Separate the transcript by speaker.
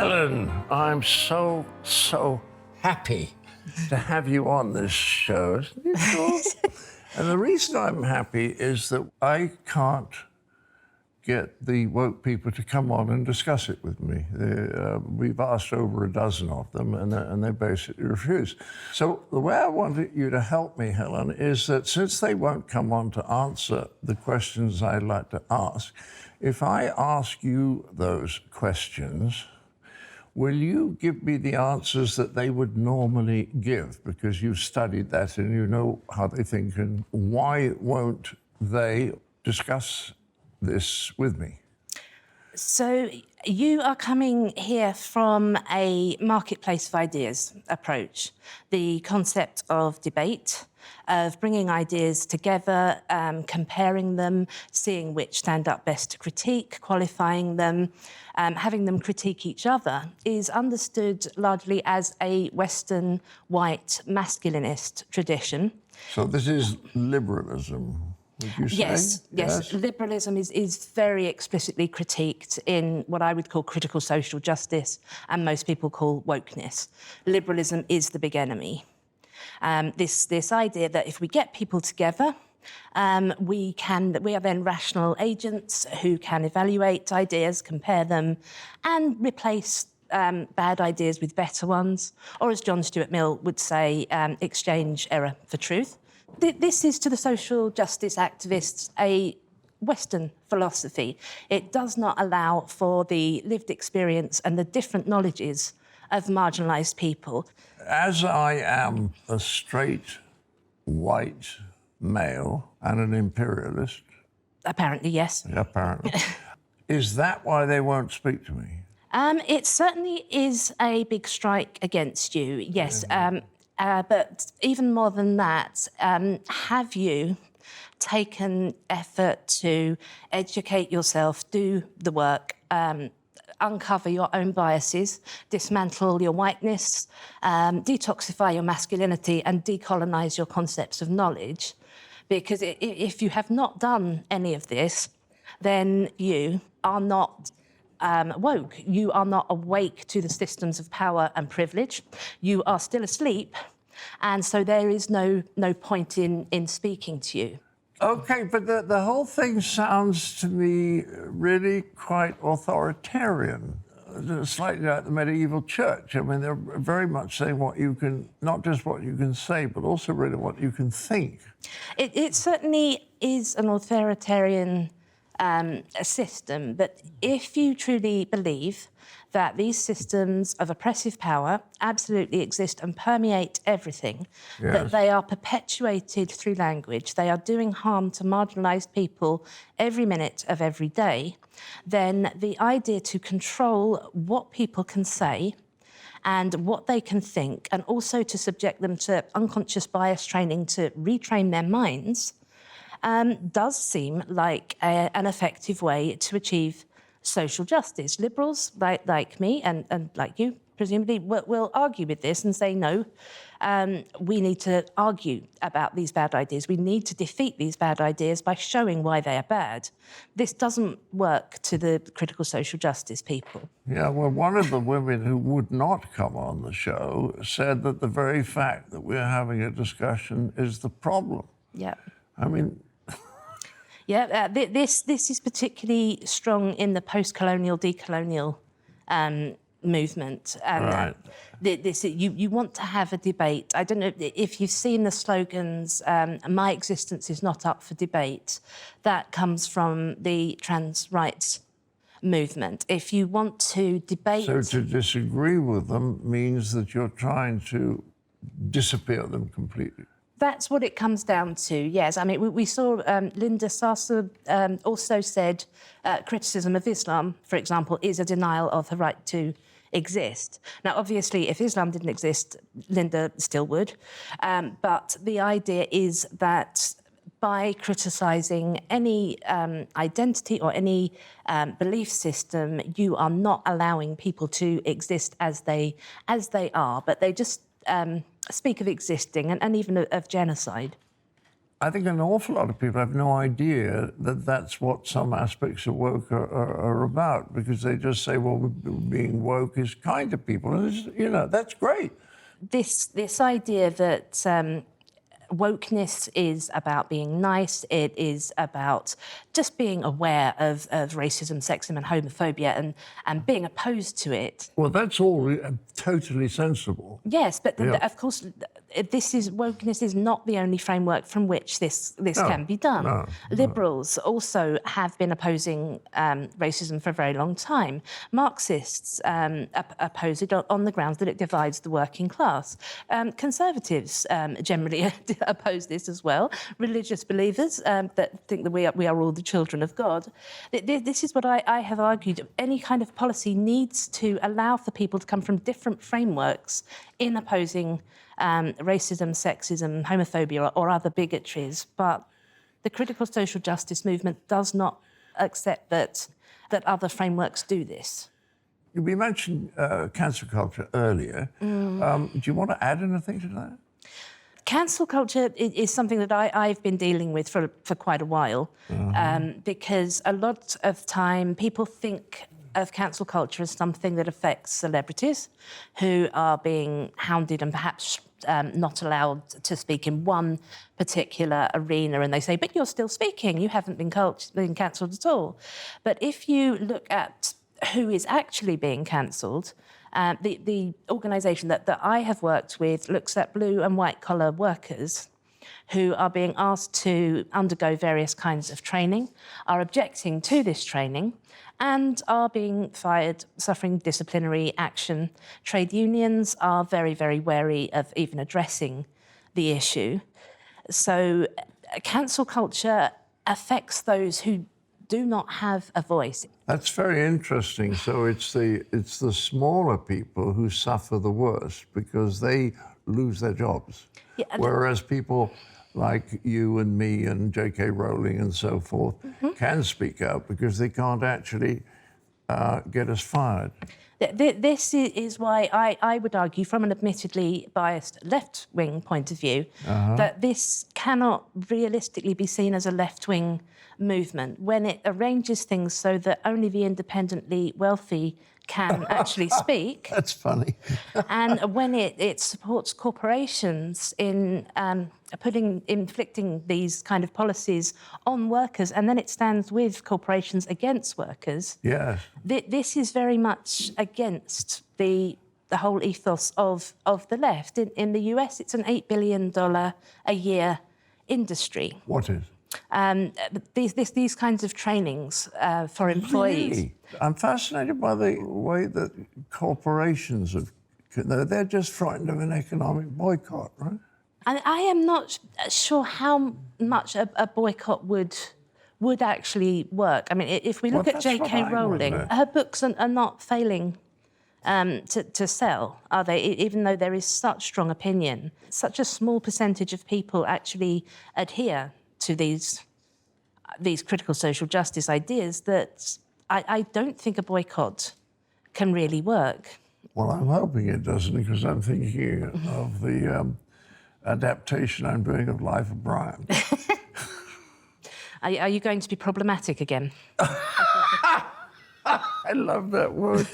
Speaker 1: Helen, I'm so happy to have you on this show. Isn't it cool? And the reason I'm happy is that I can't get the woke people to come on and discuss it with me. We've asked over a dozen of them, and they basically refuse. So the way I wanted you to help me, Helen, is that since they won't come on to answer the questions I'd like to ask, if I ask you those questions, will you give me the answers that they would normally give? Because you've studied that and you know how they think, and why won't they discuss this with me?
Speaker 2: So you are coming here from a marketplace of ideas approach, the concept of debate, of bringing ideas together, comparing them, seeing which stand up best to critique, qualifying them, having them critique each other, is understood largely as a Western white masculinist tradition.
Speaker 1: So this is liberalism, would you say?
Speaker 2: Yes. Liberalism is very explicitly critiqued in what I would call critical social justice, and most people call wokeness. Liberalism is the big enemy. This idea that if we get people together, we are then rational agents who can evaluate ideas, compare them, and replace bad ideas with better ones, or as John Stuart Mill would say, exchange error for truth. This is, to the social justice activists, a Western philosophy. It does not allow for the lived experience and the different knowledges of marginalised people.
Speaker 1: As I am a straight, white male and an imperialist...
Speaker 2: Apparently, yes.
Speaker 1: Apparently. Is that why they won't speak to me?
Speaker 2: It certainly is a big strike against you, yes. But even more than that, have you taken effort to educate yourself, do the work, uncover your own biases, dismantle your whiteness, detoxify your masculinity, and decolonise your concepts of knowledge? Because if you have not done any of this, then you are not woke. You are not awake to the systems of power and privilege. You are still asleep, and so there is no point in speaking to you.
Speaker 1: OK, but the whole thing sounds to me really quite authoritarian, slightly like the medieval church. I mean, they're very much saying what you can, not just what you can say, but also really what you can think.
Speaker 2: It certainly is an authoritarian system, but if you truly believe that these systems of oppressive power absolutely exist and permeate everything,
Speaker 1: yes,
Speaker 2: that they are perpetuated through language, they are doing harm to marginalised people every minute of every day, then the idea to control what people can say and what they can think, and also to subject them to unconscious bias training to retrain their minds, does seem like an effective way to achieve social justice. Liberals, like me and like you, presumably, will argue with this and say, no, we need to argue about these bad ideas. We need to defeat these bad ideas by showing why they are bad. This doesn't work to the critical social justice people.
Speaker 1: Yeah, well, one of the women who would not come on the show said that the very fact that we're having a discussion is the problem.
Speaker 2: Yeah.
Speaker 1: I mean...
Speaker 2: Yeah, this is particularly strong in the post-colonial, decolonial movement.
Speaker 1: Right.
Speaker 2: You want to have a debate. I don't know if you've seen the slogans, my existence is not up for debate. That comes from the trans rights movement. If you want to debate...
Speaker 1: So to disagree with them means that you're trying to disappear them completely.
Speaker 2: That's what it comes down to, yes. I mean, we saw Linda Sarsour also said criticism of Islam, for example, is a denial of the right to exist. Now, obviously, if Islam didn't exist, Linda still would. But the idea is that by criticising any identity or any belief system, you are not allowing people to exist as they are, but they just speak of existing and even of genocide.
Speaker 1: I think an awful lot of people have no idea that that's what some aspects of woke are about, because they just say, well, being woke is kind to people. And you know, that's great.
Speaker 2: This idea that wokeness is about being nice, it is about just being aware of racism, sexism and homophobia and being opposed to it.
Speaker 1: Well, that's all totally sensible.
Speaker 2: Yes, but of course, wokeness is not the only framework from which this can be done. Liberals also have been opposing racism for a very long time. Marxists oppose it on the grounds that it divides the working class. Conservatives generally oppose this as well. Religious believers that think that we are all the children of God. This is what I have argued. Any kind of policy needs to allow for people to come from different frameworks in opposing racism, sexism, homophobia or other bigotries. But the critical social justice movement does not accept that other frameworks do this.
Speaker 1: We mentioned cancel culture earlier. Do you want to add anything to that?
Speaker 2: Cancel culture is something that I've been dealing with for quite a while, because a lot of time people think of cancel culture as something that affects celebrities who are being hounded and perhaps not allowed to speak in one particular arena, and they say, but you're still speaking, you haven't been cancelled at all. But if you look at who is actually being cancelled, the organisation that I have worked with looks at blue and white collar workers who are being asked to undergo various kinds of training, are objecting to this training, and are being fired, suffering disciplinary action. Trade unions are very, very wary of even addressing the issue. So cancel culture affects those who do not have a voice.
Speaker 1: That's very interesting. So it's the smaller people who suffer the worst because they lose their jobs. Yeah, whereas people like you and me and J.K. Rowling and so forth can speak out because they can't actually get us fired.
Speaker 2: This is why I would argue, from an admittedly biased left-wing point of view, that this cannot realistically be seen as a left-wing movement when it arranges things so that only the independently wealthy can actually speak.
Speaker 1: That's funny.
Speaker 2: And when it supports corporations in inflicting these kind of policies on workers, and then it stands with corporations against workers.
Speaker 1: Yes.
Speaker 2: This is very much against the whole ethos of the left. In the US, it's an $8 billion a year industry.
Speaker 1: What is?
Speaker 2: These kinds of trainings for employees.
Speaker 1: Really? I'm fascinated by the way that corporations they're just frightened of an economic boycott, right?
Speaker 2: And I am not sure how much a boycott would actually work. I mean, if we look at J.K. Rowling, her books are not failing to sell, are they? Even though there is such strong opinion, such a small percentage of people actually adhere to these critical social justice ideas that I don't think a boycott can really work.
Speaker 1: Well, I'm hoping it doesn't, because I'm thinking of the adaptation I'm doing of Life of Brian.
Speaker 2: Are you going to be problematic again?
Speaker 1: I love that word.